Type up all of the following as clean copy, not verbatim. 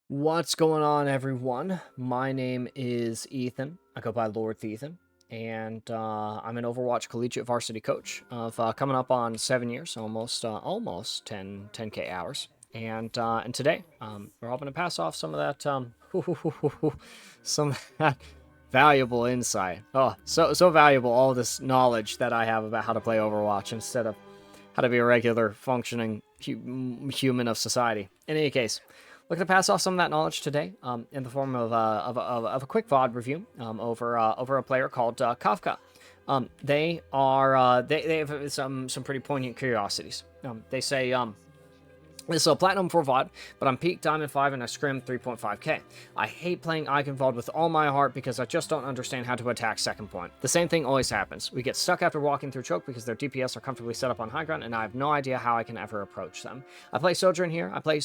What's going on, everyone? My name is Ethan. I go by Lord Ethan, and I'm an Overwatch collegiate varsity coach of coming up on 7 years, almost 10K hours. And today, we're hoping to pass off some of that some of that valuable insight. Oh, so valuable, all this knowledge that I have about how to play Overwatch instead of how to be a regular functioning human of society. In any case, looking to pass off some of that knowledge today in the form of a quick VOD review over a player called Kafka. They have some pretty poignant curiosities. They say this is a Platinum 4 VOD, but I'm Peak Diamond 5 and I scrim 3.5k. I hate playing EICHENWALDE with all my heart because I just don't understand how to attack second point. The same thing always happens. We get stuck after walking through choke because their DPS are comfortably set up on high ground and I have no idea how I can ever approach them. I play Sojourn here, I play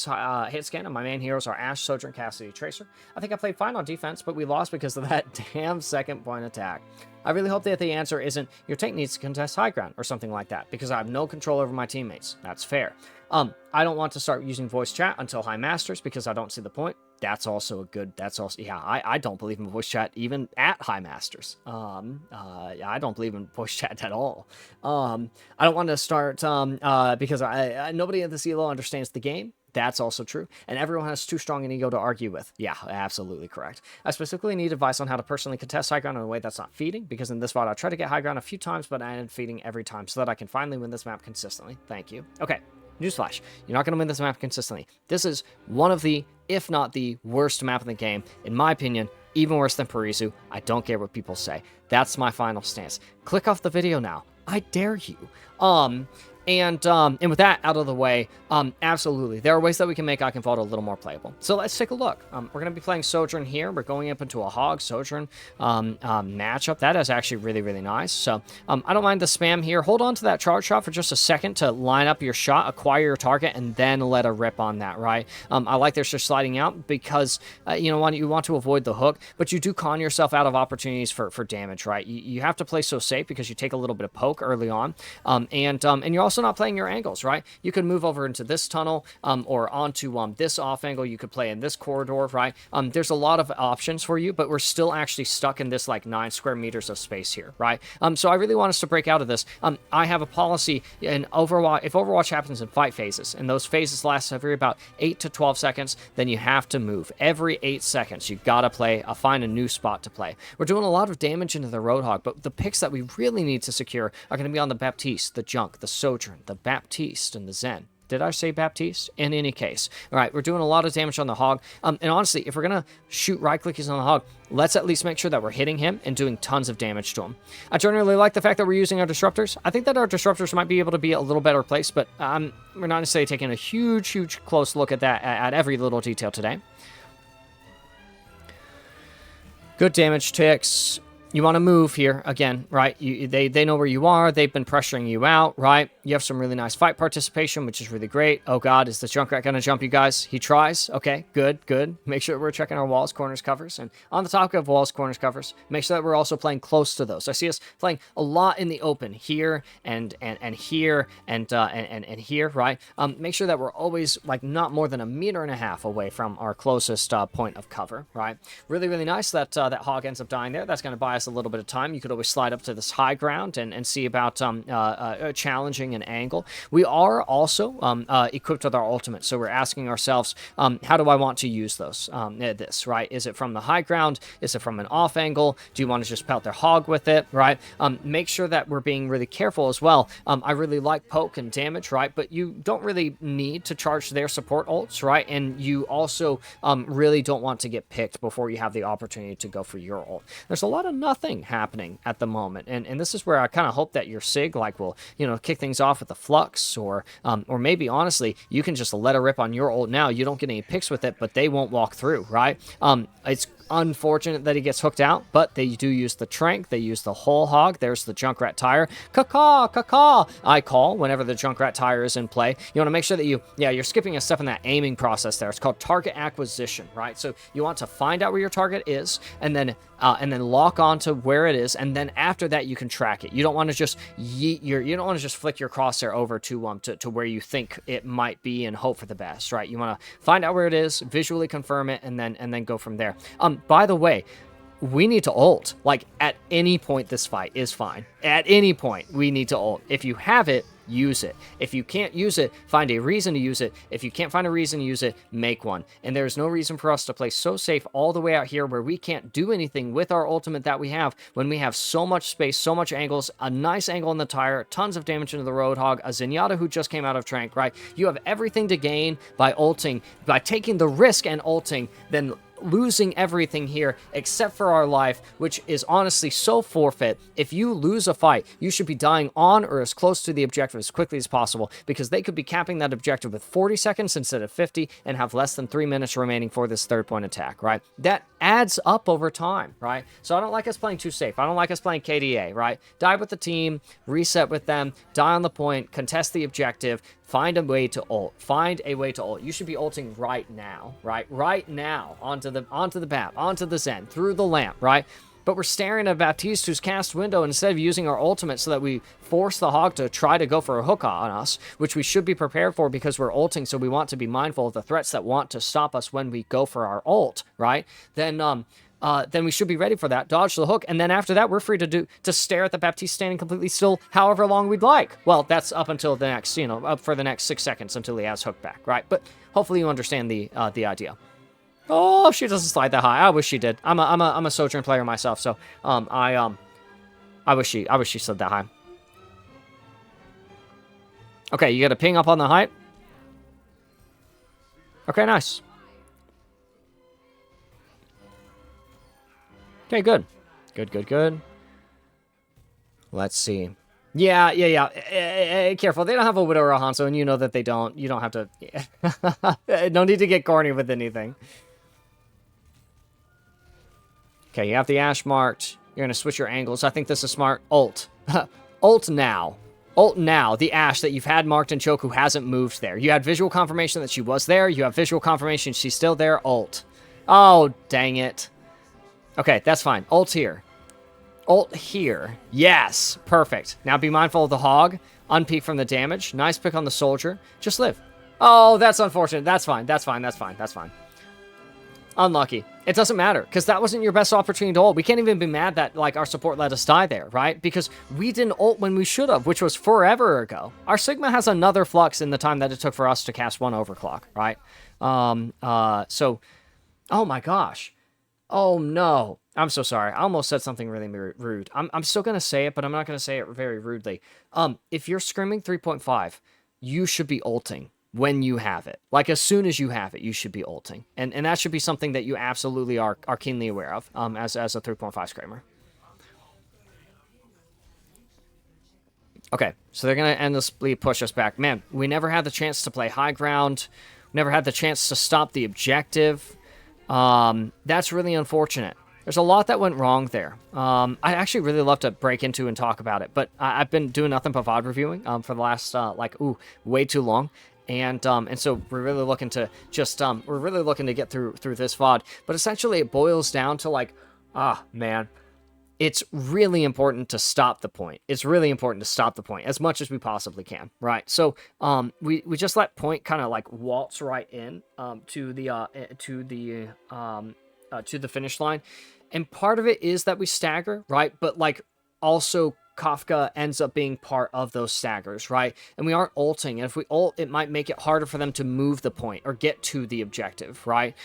hit scan, and my main heroes are Ashe, Sojourn, Cassidy, Tracer. I think I played fine on defense, but we lost because of that damn second point attack. I really hope that the answer isn't your tank needs to contest high ground or something like that, because I have no control over my teammates. That's fair. I don't want to start using voice chat until high masters because I don't see the point. That's also I don't believe in voice chat even at high masters. I don't believe in voice chat at all. I don't want to start because nobody at the CLO understands the game. That's also true. And everyone has too strong an ego to argue with. Yeah, absolutely correct. I specifically need advice on how to personally contest high ground in a way that's not feeding, because in this VOD I tried to get high ground a few times, but I ended up feeding every time so that I can finally win this map consistently. Thank you. Okay, newsflash. You're not going to win this map consistently. This is one of the, if not the worst map in the game, in my opinion, even worse than Parisu. I don't care what people say. That's my final stance. Click off the video now. I dare you. And with that out of the way, absolutely, there are ways that we can make EICHENWALDE a little more playable. So let's take a look. We're going to be playing Sojourn here. We're going up into a Hog Sojourn matchup. That is actually really, really nice. So I don't mind the spam here. Hold on to that charge shot for just a second to line up your shot, acquire your target, and then let a rip on that, right? I like this just sliding out because, you want to avoid the hook, but you do con yourself out of opportunities for damage, right? You have to play so safe because you take a little bit of poke early on, and you're also not playing your angles, right? You could move over into this tunnel or onto this off angle. You could play in this corridor, right? There's a lot of options for you, but we're still actually stuck in this like 9 square meters of space here, right? So I really want us to break out of this. I have a policy in Overwatch. If Overwatch happens in fight phases, and those phases last every about 8 to 12 seconds, then you have to move. Every 8 seconds, you gotta find a new spot to play. We're doing a lot of damage into the Roadhog, but the picks that we really need to secure are going to be on the Baptiste, the Junk, the Sojourn, the Baptiste, and the Zen. Did I say Baptiste? In any case. All right, we're doing a lot of damage on the Hog. And honestly, if we're going to shoot right-clickies on the Hog, let's at least make sure that we're hitting him and doing tons of damage to him. I generally like the fact that we're using our Disruptors. I think that our Disruptors might be able to be a little better placed, but we're not necessarily taking a huge, close look at that, at every little detail today. Good damage ticks. You want to move here, again, right? They know where you are. They've been pressuring you out, right? You have some really nice fight participation, which is really great. Oh, God, is the Junkrat going to jump you guys? He tries. Okay, good. Make sure we're checking our walls, corners, covers. And on the topic of walls, corners, covers, make sure that we're also playing close to those. I see us playing a lot in the open here and here and here, right? Make sure that we're always like not more than 1.5 meters away from our closest point of cover, right? Really, really nice that that Hog ends up dying there. That's going to buy us a little bit of time. You could always slide up to this high ground and see about challenging an angle. We are also equipped with our ultimate, so we're asking ourselves, how do I want to use this, right? Is it from the high ground? Is it from an off angle? Do you want to just pelt their Hog with it, right? Make sure that we're being really careful as well. I really like poke and damage, right? But you don't really need to charge their support ults, right? And you also really don't want to get picked before you have the opportunity to go for your ult. There's a lot of nothing happening at the moment, and this is where I kind of hope that your Sig will kick things off with a Flux, or maybe honestly you can just let a rip on your ult now. You don't get any picks with it, but they won't walk through, right? It's unfortunate that he gets hooked out, but they do use the Trank. They use the whole Hog. There's the Junkrat tire. Caw. I call whenever the Junkrat tire is in play. You want to make sure that you're skipping a step in that aiming process there. It's called target acquisition, right? So you want to find out where your target is, and then and then lock onto where it is, and then after that you can track it. You don't want to just you don't want to just flick your crosshair over to where you think it might be and hope for the best, right? You want to find out where it is, visually confirm it, and then go from there. By the way, we need to ult. Like, at any point this fight is fine. At any point, we need to ult. If you have it, use it. If you can't use it, find a reason to use it. If you can't find a reason to use it, make one. And there's no reason for us to play so safe all the way out here where we can't do anything with our ultimate that we have when we have so much space, so much angles, a nice angle in the tire, tons of damage into the Roadhog, a Zenyatta who just came out of Trank, right? You have everything to gain by ulting, by taking the risk and ulting, then losing everything here except for our life, which is honestly so forfeit. If you lose a fight, you should be dying on or as close to the objective as quickly as possible, because they could be capping that objective with 40 seconds instead of 50 and have less than 3 minutes remaining for this third point attack, right? That adds up over time, right? So I don't like us playing too safe. I don't like us playing KDA, right? Die with the team, reset with them, die on the point, contest the objective, find a way to ult. Find a way to ult. You should be ulting right now, right? Right now, onto the BAP, onto the Zen, through the lamp, right? But we're staring at Baptiste's cast window instead of using our ultimate so that we force the Hog to try to go for a hook on us, which we should be prepared for because we're ulting, so we want to be mindful of the threats that want to stop us when we go for our ult, right? Then we should be ready for that, dodge the hook, and then after that, we're free to stare at the Baptiste standing completely still however long we'd like. Well, that's up until the next, up for the next 6 seconds until he has hook back, right? But hopefully you understand the idea. Oh, she doesn't slide that high. I wish she did. I'm a Sojourn player myself, so I wish she slid that high. Okay, you got a ping up on the height. Okay, nice. Okay, good. Good. Let's see. Yeah. Careful. They don't have a Widow or a Hanzo, and you know that they don't. You don't have to... No need to get corny with anything. Okay, you have the Ashe marked. You're going to switch your angles. I think this is smart. Ult. Ult now. Ult now. The Ashe that you've had marked in choke who hasn't moved there. You had visual confirmation that she was there. You have visual confirmation she's still there. Ult. Oh, dang it. Okay, that's fine. Ult here. Ult here. Yes. Perfect. Now be mindful of the Hog. Unpeak from the damage. Nice pick on the Soldier. Just live. Oh, that's unfortunate. That's fine. Unlucky. It doesn't matter, because that wasn't your best opportunity to ult. We can't even be mad that, like, our support let us die there, right? Because we didn't ult when we should have, which was forever ago. Our Sigma has another flux in the time that it took for us to cast one overclock, right? So, oh my gosh. Oh no. I'm so sorry. I almost said something really rude. I'm still going to say it, but I'm not going to say it very rudely. If you're screaming 3.5, you should be ulting when you have it. Like, as soon as you have it, you should be ulting. And that should be something that you absolutely are keenly aware of as a 3.5 screamer. Okay, so they're going to endlessly push us back. Man, we never had the chance to play high ground. Never had the chance to stop the objective. That's really unfortunate. There's a lot that went wrong there. I'd actually really love to break into and talk about it, but I've been doing nothing but VOD reviewing for the last, way too long. And so we're really looking to get through this VOD. But essentially it boils down to man, it's really important to stop the point. It's really important to stop the point as much as we possibly can, right? So we just let point kind of waltz right in to the finish line. And part of it is that we stagger, right? But also Kafka ends up being part of those staggers, right? And we aren't ulting. And if we ult, it might make it harder for them to move the point or get to the objective, right?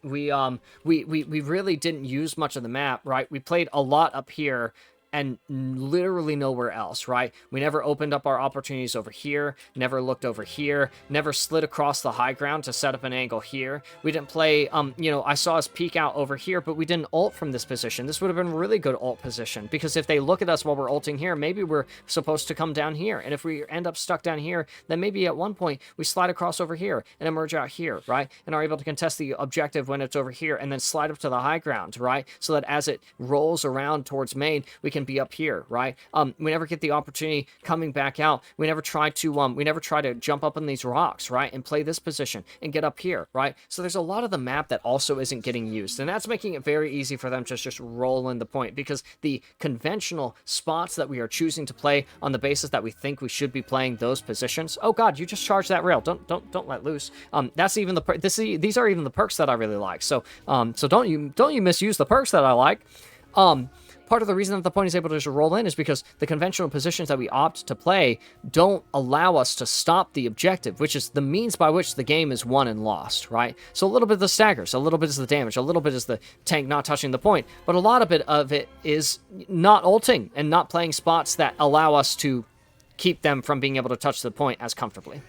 We really didn't use much of the map, right? We played a lot up here and literally nowhere else, right? We never opened up our opportunities over here, never looked over here, never slid across the high ground to set up an angle here. We didn't play, I saw us peek out over here, but we didn't ult from this position. This would have been a really good ult position, because if they look at us while we're ulting here, maybe we're supposed to come down here. And if we end up stuck down here, then maybe at one point we slide across over here and emerge out here, right? And are able to contest the objective when it's over here and then slide up to the high ground, right? So that as it rolls around towards main, we can can be up here, right? We never get the opportunity coming back out. We never try to jump up on these rocks, right? And play this position and get up here, right? So there's a lot of the map that also isn't getting used, and that's making it very easy for them to just roll in the point, because the conventional spots that we are choosing to play on the basis that we think we should be playing those positions. Oh God, you just charged that rail. Don't let loose. That's even these are even the perks that I really like. So don't you misuse the perks that I like. Part of the reason that the point is able to just roll in is because the conventional positions that we opt to play don't allow us to stop the objective, which is the means by which the game is won and lost, right? So a little bit of the staggers, a little bit is the damage, a little bit is the tank not touching the point, but a lot of it is not ulting and not playing spots that allow us to keep them from being able to touch the point as comfortably.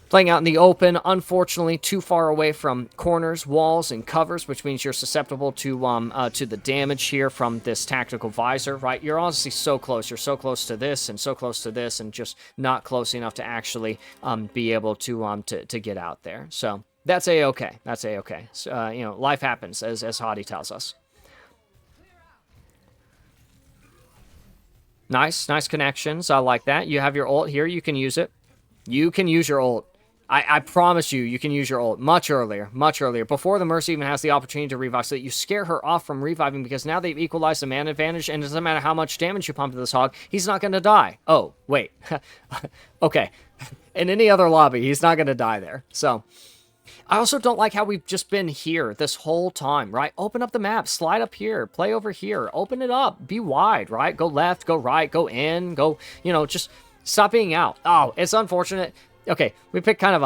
Playing out in the open, unfortunately, too far away from corners, walls, and covers, which means you're susceptible to the damage here from this tactical visor, right? You're honestly so close. You're so close to this and so close to this, and just not close enough to actually be able to get out there. So that's a-okay. That's a-okay. So, life happens, as Hadi tells us. Nice connections. I like that. You have your ult here. You can use it. You can use your ult. I promise you can use your ult much earlier, before the Mercy even has the opportunity to revive, so that you scare her off from reviving, because now they've equalized the mana advantage, and it doesn't matter how much damage you pump to this hog, he's not going to die. Oh, wait. Okay. In any other lobby, he's not going to die there. So, I also don't like how we've just been here this whole time, right? Open up the map, slide up here, play over here, open it up, be wide, right? Go left, go right, go in, go, just stop being out. Oh, it's unfortunate. Okay, we picked kind of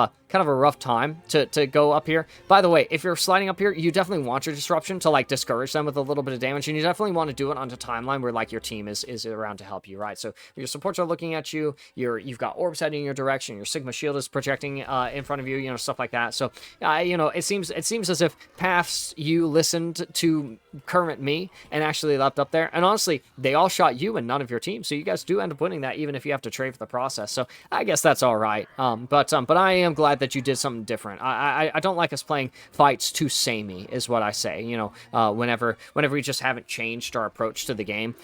a rough time to go up here. By the way, if you're sliding up here, you definitely want your disruption to like discourage them with a little bit of damage, and you definitely want to do it on a timeline where like your team is around to help you, right? So your supports are looking at you, you've got orbs heading in your direction, your Sigma shield is projecting in front of you, stuff like that. So it seems as if past you listened to current me and actually leapt up there, and honestly, they all shot you and none of your team, so you guys do end up winning that, even if you have to trade for the process. So I guess that's all right. But I am glad that you did something different. I don't like us playing fights too samey, is what I say. Whenever we just haven't changed our approach to the game,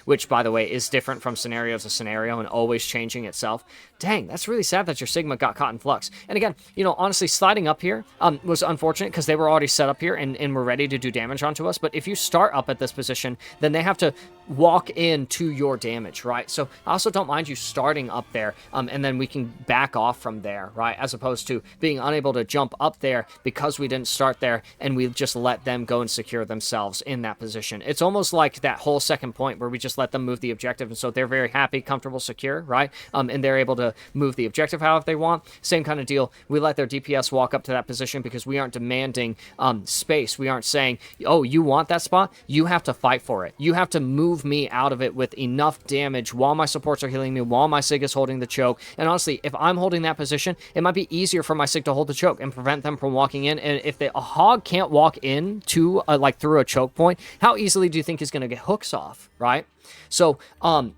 which by the way is different from scenario to scenario and always changing itself. Dang, that's really sad that your Sigma got caught in flux. And again, honestly, sliding up here was unfortunate because they were already set up here and were ready to do damage onto us. But if you start up at this position, then they have to walk into your damage, right? So I also don't mind you starting up there, and then we can back off from there, right? As opposed to being unable to jump up there because we didn't start there and we just let them go and secure themselves in that position. It's almost like that whole second point where we just let them move the objective, and so they're very happy, comfortable, secure, right? And they're able to move the objective however they want. Same kind of deal. We let their DPS walk up to that position because we aren't demanding space. We aren't saying, oh, you want that spot? You have to fight for it. You have to move me out of it with enough damage while my supports are healing me, while my Sig is holding the choke. And honestly, if I'm holding that position, it might be easier for my Sig to hold the choke and prevent them from walking in. And if a hog can't walk in to through a choke point, how easily do you think he's going to get hooks off, right? So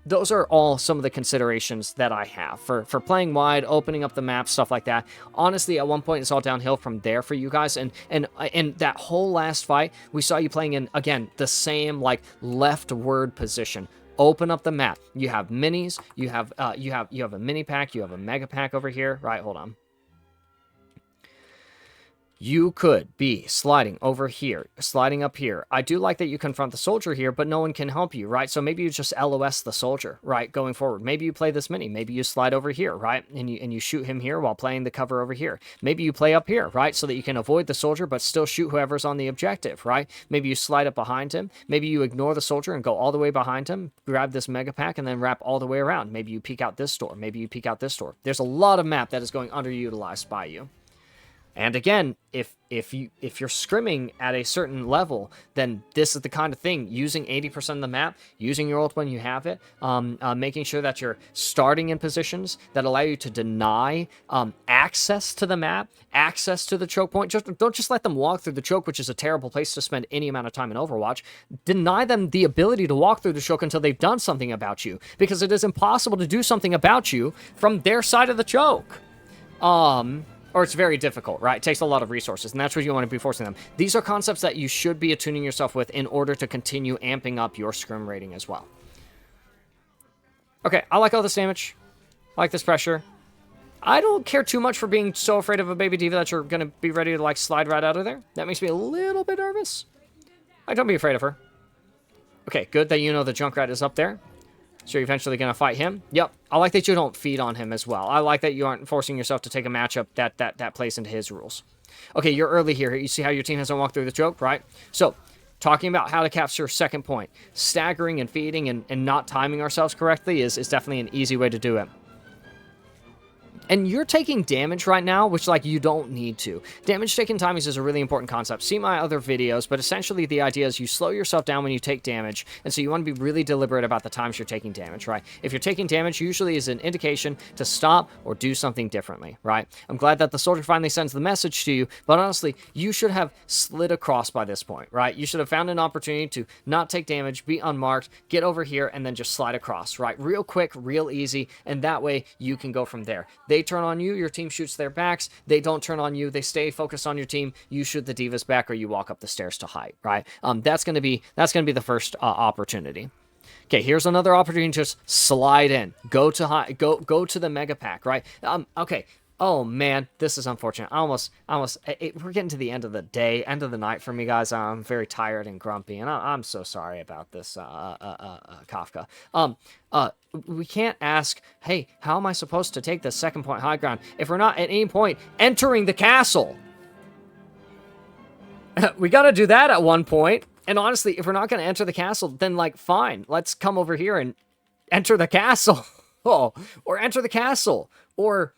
those are all some of the considerations that I have for playing wide, opening up the map, stuff like that. Honestly, at one point, it's all downhill from there for you guys. And that whole last fight, we saw you playing in, again, the same leftward position. Open up the map. You have minis. You have a mini pack. You have a mega pack over here. Right, hold on. You could be sliding over here, sliding up here. I do like that you confront the soldier here, but no one can help you, right? So maybe you just LOS the soldier, right, going forward. Maybe you play this mini. Maybe you slide over here, right, and you shoot him here while playing the cover over here. Maybe you play up here, right, so that you can avoid the soldier but still shoot whoever's on the objective, right? Maybe you slide up behind him. Maybe you ignore the soldier and go all the way behind him, grab this mega pack, and then wrap all the way around. Maybe you peek out this door. Maybe you peek out this door. There's a lot of map that is going underutilized by you. And again, if you're scrimming at a certain level, then this is the kind of thing, using 80% of the map, using your ult when you have it, making sure that you're starting in positions that allow you to deny access to the map, access to the choke point. Don't just let them walk through the choke, which is a terrible place to spend any amount of time in Overwatch. Deny them the ability to walk through the choke until they've done something about you, because it is impossible to do something about you from their side of the choke. Or it's very difficult, right? It takes a lot of resources, and that's what you want to be forcing them. These are concepts that you should be attuning yourself with in order to continue amping up your scrim rating as well. Okay, I like all this damage. I like this pressure. I don't care too much for being so afraid of a baby diva that you're going to be ready to, like, slide right out of there. That makes me a little bit nervous. Don't be afraid of her. Okay, good that you know the Junkrat is up there. So you're eventually going to fight him. Yep. I like that you don't feed on him as well. I like that you aren't forcing yourself to take a matchup that plays into his rules. Okay, you're early here. You see how your team hasn't walked through the choke, right? So, talking about how to capture second point. Staggering and feeding and not timing ourselves correctly is definitely an easy way to do it. And you're taking damage right now, which, like, you don't need to. Damage taken timings is a really important concept. See my other videos, but essentially the idea is you slow yourself down when you take damage, and so you want to be really deliberate about the times you're taking damage, right? If you're taking damage, usually is an indication to stop or do something differently, right? I'm glad that the soldier finally sends the message to you, but honestly, you should have slid across by this point, right? You should have found an opportunity to not take damage, be unmarked, get over here, and then just slide across, right? Real quick, real easy, and that way you can go from there. They turn on you, your team shoots their backs. They don't turn on you. They stay focused on your team. You shoot the divas back, or you walk up the stairs to hide, right? That's gonna be the first opportunity. Okay, here's another opportunity to just slide in. Go to the mega pack, right? Okay. Oh man, this is unfortunate. We're getting to the end of the day, end of the night for me, guys. I'm very tired and grumpy, and I'm so sorry about this, Kafka. We can't ask, hey, how am I supposed to take the second point high ground if we're not at any point entering the castle? We gotta do that at one point. And honestly, if we're not gonna enter the castle, then, like, fine, let's come over here and enter the castle. Or enter the castle. Or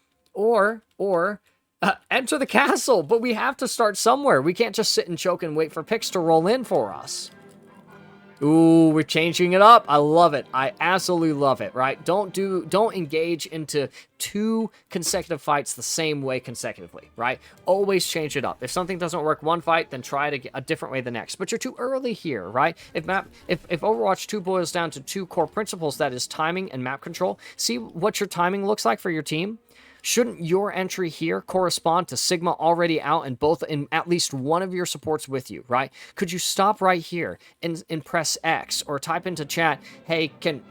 enter the castle, but we have to start somewhere. We can't just sit and choke and wait for picks to roll in for us. Ooh, we're changing it up. I love it. I absolutely love it, right? Don't engage into 2 consecutive fights the same way consecutively, right? Always change it up. If something doesn't work one fight, then try it a different way the next. But you're too early here, right? If Overwatch 2 boils down to 2 core principles, that is timing and map control. See what your timing looks like for your team? Shouldn't your entry here correspond to Sigma already out in at least one of your supports with you, right? Could you stop right here and press X, or type into chat, hey, can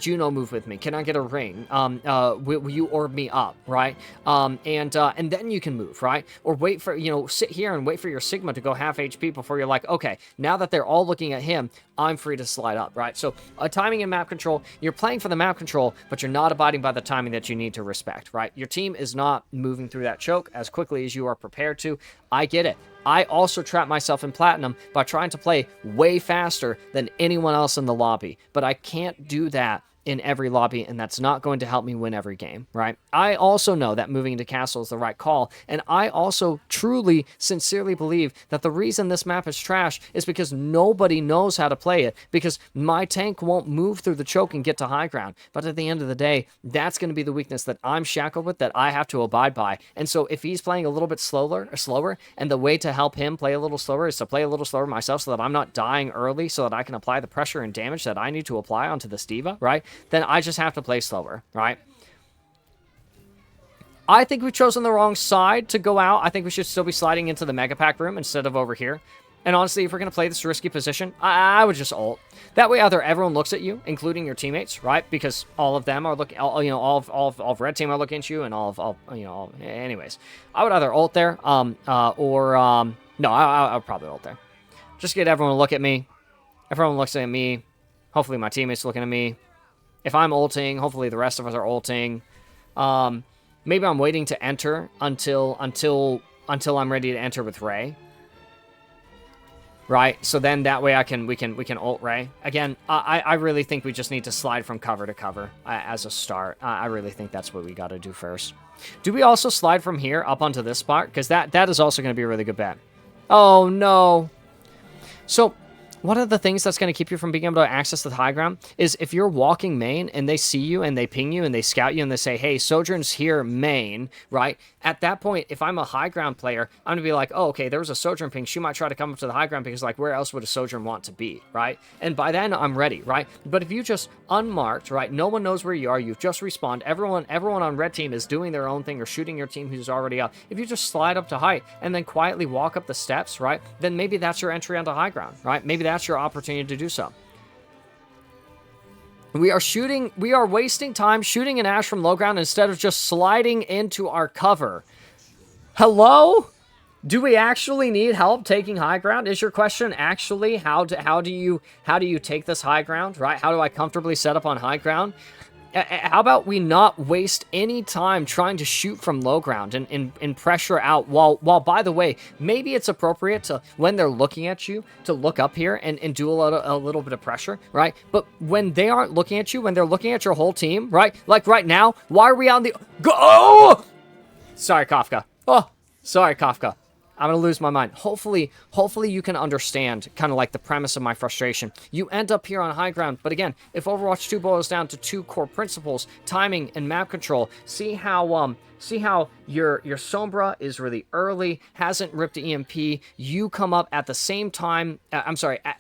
Juno move with me? Can I get a ring? Will you orb me up, right? And then you can move, right? Or wait for, sit here and wait for your Sigma to go half HP before you're like, okay, now that they're all looking at him, I'm free to slide up, right? So timing and map control, you're playing for the map control, but you're not abiding by the timing that you need to respect, right? Your team is not moving through that choke as quickly as you are prepared to. I get it. I also trap myself in Platinum by trying to play way faster than anyone else in the lobby, but I can't do that in every lobby, and that's not going to help me win every game, right? I also know that moving into castle is the right call, and I also truly, sincerely believe that the reason this map is trash is because nobody knows how to play it, because my tank won't move through the choke and get to high ground. But at the end of the day, that's going to be the weakness that I'm shackled with, that I have to abide by. And so if he's playing a little bit slower, and the way to help him play a little slower is to play a little slower myself so that I'm not dying early, so that I can apply the pressure and damage that I need to apply onto this diva, right? Then I just have to play slower, right? I think we've chosen the wrong side to go out. I think we should still be sliding into the Mega Pack room instead of over here. And honestly, if we're going to play this risky position, I would just ult. That way, either everyone looks at you, including your teammates, right? Because all of them are looking, all of red team are looking at you, and anyways. I would either ult there, no, I would probably ult there. Just get everyone to look at me. Everyone looks at me. Hopefully my teammates looking at me. If I'm ulting, hopefully the rest of us are ulting. Maybe I'm waiting to enter until I'm ready to enter with Ray. Right? So then that way we can ult Ray. Again, I really think we just need to slide from cover to cover as a start. I really think that's what we got to do first. Do we also slide from here up onto this spot? Because that is also going to be a really good bet. Oh, no. So one of the things that's going to keep you from being able to access the high ground is if you're walking main and they see you and they ping you and they scout you and they say, hey, Sojourn's here main, right? At that point, if I'm a high ground player, I'm going to be like, oh, okay, there was a Sojourn ping. She might try to come up to the high ground because, like, where else would a Sojourn want to be, right? And by then, I'm ready, right? But if you just unmarked, right, no one knows where you are, you've just respawned, everyone on red team is doing their own thing or shooting your team who's already up. If you just slide up to height and then quietly walk up the steps, right, then maybe that's your entry onto high ground, right? Maybe that's your opportunity to do so. We are wasting time shooting an Ashe from low ground instead of just sliding into our cover. Hello? Do we actually need help taking high ground? Is your question actually how do you take this high ground, right? How do I comfortably set up on high ground? How about we not waste any time trying to shoot from low ground and pressure out while by the way, maybe it's appropriate to, when they're looking at you, to look up here and do a little bit of pressure, right? But when they aren't looking at you, when they're looking at your whole team, right? Like right now, why are we on the... Go! Oh! Sorry, Kafka. Oh, sorry, Kafka. I'm going to lose my mind. Hopefully you can understand kind of like the premise of my frustration. You end up here on high ground, but again, if Overwatch 2 boils down to two core principles, timing and map control, see how your Sombra is really early, hasn't ripped the EMP, you come up at the same time,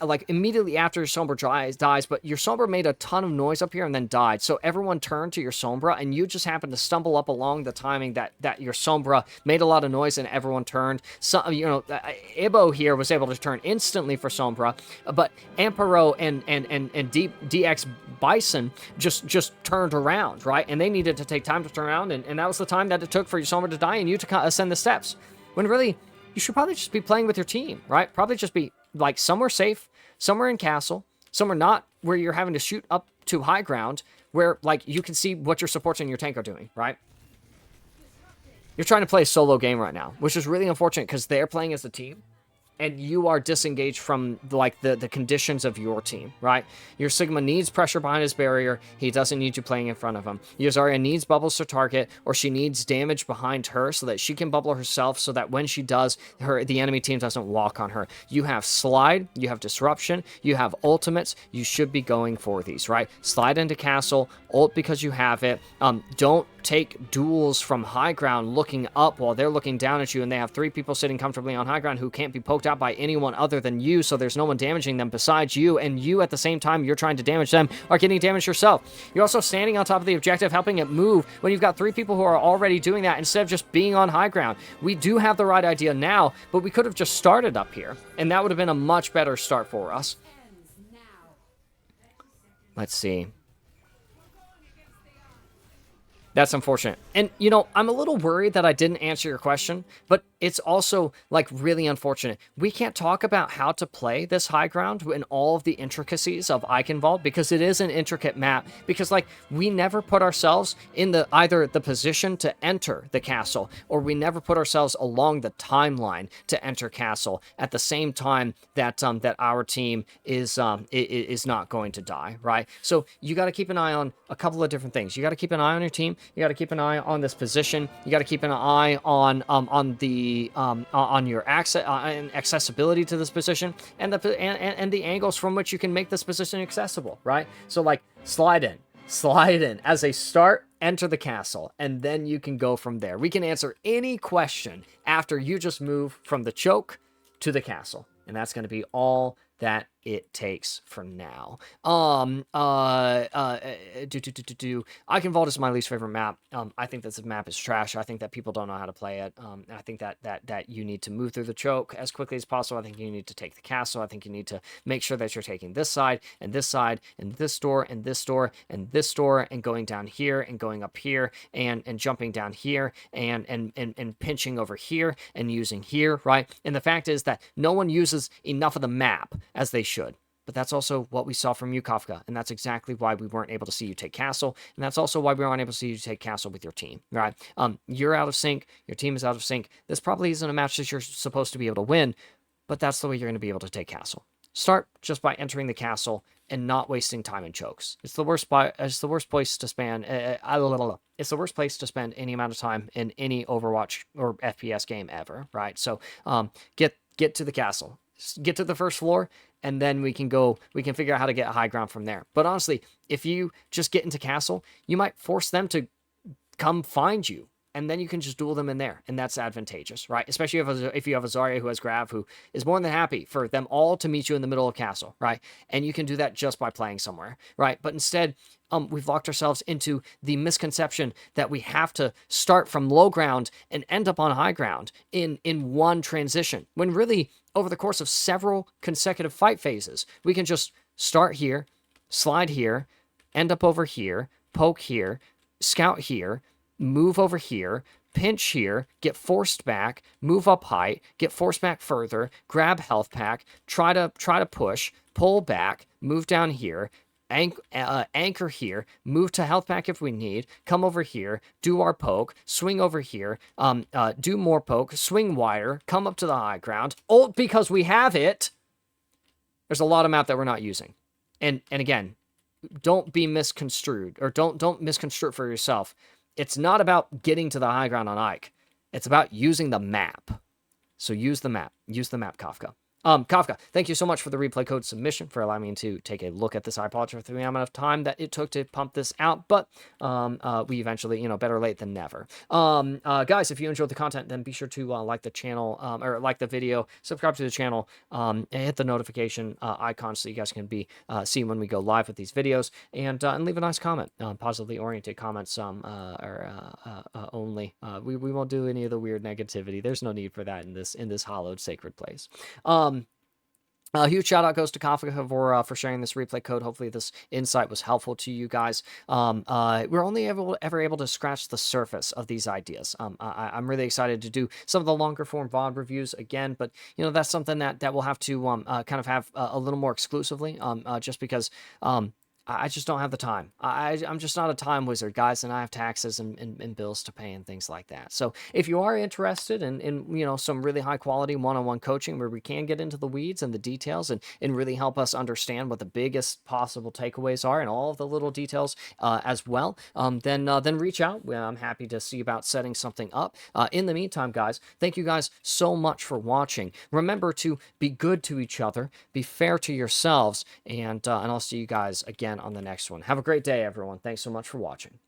like immediately after your Sombra dies, but your Sombra made a ton of noise up here and then died, so everyone turned to your Sombra, and you just happened to stumble up along the timing that your Sombra made a lot of noise and everyone turned. So, Ibo here was able to turn instantly for Sombra, but Ampero and DX Bison just turned around, right? And they needed to take time to turn around, and that was the time that it took for your Sombra to die and you to ascend the steps. When really, you should probably just be playing with your team, right? Probably just be like somewhere safe, somewhere in castle, somewhere not where you're having to shoot up to high ground, where like you can see what your supports and your tank are doing, right? You're trying to play a solo game right now, which is really unfortunate because they're playing as a team and you are disengaged from like the conditions of your team, right? Your Sigma needs pressure behind his barrier. He doesn't need you playing in front of him. Your Zarya needs bubbles to target, or she needs damage behind her so that she can bubble herself so that when she does, the enemy team doesn't walk on her. You have slide, you have disruption, you have ultimates. You should be going for these, right? Slide into castle, ult because you have it. Don't take duels from high ground looking up while they're looking down at you and they have three people sitting comfortably on high ground who can't be poked out by anyone other than you, so there's no one damaging them besides you, and you at the same time you're trying to damage them are getting damaged yourself. You're also standing on top of the objective helping it move when you've got three people who are already doing that instead of just being on high ground. We do have the right idea now, but we could have just started up here and that would have been a much better start for us. Let's see. That's unfortunate. And, you know, I'm a little worried that I didn't answer your question, but it's also, like, really unfortunate. We can't talk about how to play this high ground and all of the intricacies of EICHENWALDE because it is an intricate map. Because, like, we never put ourselves in either the position to enter the castle, or we never put ourselves along the timeline to enter castle at the same time that that our team is not going to die, right? So you got to keep an eye on a couple of different things. You got to keep an eye on your team. You got to keep an eye on this position. You got to keep an eye on your accessibility to this position and the angles from which you can make this position accessible, right? So like slide in as a start, enter the castle, and then you can go from there. We can answer any question after you just move from the choke to the castle, and that's going to be all that it takes for now. EICHENWALDE is my least favorite map. I think that this map is trash. I think that people don't know how to play it. I think that you need to move through the choke as quickly as possible. I think you need to take the castle. I think you need to make sure that you're taking this side and this side and this door and this door and this door and going down here and going up here and jumping down here and pinching over here and using here, right? And the fact is that no one uses enough of the map as they should. But that's also what we saw from you, Kafka, and that's exactly why we weren't able to see you take castle, and that's also why we weren't able to see you take castle with your team, right? You're out of sync, your team is out of sync. This probably isn't a match that you're supposed to be able to win, but that's the way you're going to be able to take castle. Start just by entering the castle and not wasting time in chokes. It's the worst place to spend. It's the worst place to spend any amount of time in any Overwatch or FPS game ever, right? So get to the castle. Get to the first floor and then we can figure out how to get high ground from there. But honestly, if you just get into castle, you might force them to come find you, and then you can just duel them in there, and that's advantageous, right? Especially if you have a Zarya who has Grav, who is more than happy for them all to meet you in the middle of castle, right? And you can do that just by playing somewhere, right? But instead, we've locked ourselves into the misconception that we have to start from low ground and end up on high ground in one transition, when really, over the course of several consecutive fight phases, we can just start here, slide here, end up over here, poke here, scout here, move over here, pinch here, get forced back, move up height, get forced back further, grab health pack, try to push, pull back, move down here, anchor here, move to health pack if we need, come over here, do our poke, swing over here, do more poke, swing wider, come up to the high ground, ult because we have it. There's a lot of map that we're not using. And again, don't be misconstrued, or don't misconstrue it for yourself. It's not about getting to the high ground on Eich. It's about using the map. So use the map. Use the map, Kafka. Kafka, thank you so much for the replay code submission, for allowing me to take a look at this. I apologize for the amount of time that it took to pump this out, but we eventually, better late than never. Guys, if you enjoyed the content, then be sure to like the channel, or like the video, subscribe to the channel, and hit the notification icon so you guys can be seeing when we go live with these videos, and leave a nice comment, positively oriented comments only. We won't do any of the weird negativity. There's no need for that in this hallowed sacred place. A huge shout out goes to Kafka for sharing this replay code. Hopefully this insight was helpful to you guys. We're only ever able to scratch the surface of these ideas. I'm really excited to do some of the longer form VOD reviews again, but that's something that we'll have to kind of have a little more exclusively, just because I just don't have the time. I'm just not a time wizard, guys, and I have taxes and bills to pay and things like that. So if you are interested in some really high quality one-on-one coaching where we can get into the weeds and the details and really help us understand what the biggest possible takeaways are and all of the little details as well, then reach out. I'm happy to see about setting something up. In the meantime, guys, thank you guys so much for watching. Remember to be good to each other, be fair to yourselves, and I'll see you guys again on the next one. Have a great day, everyone. Thanks so much for watching.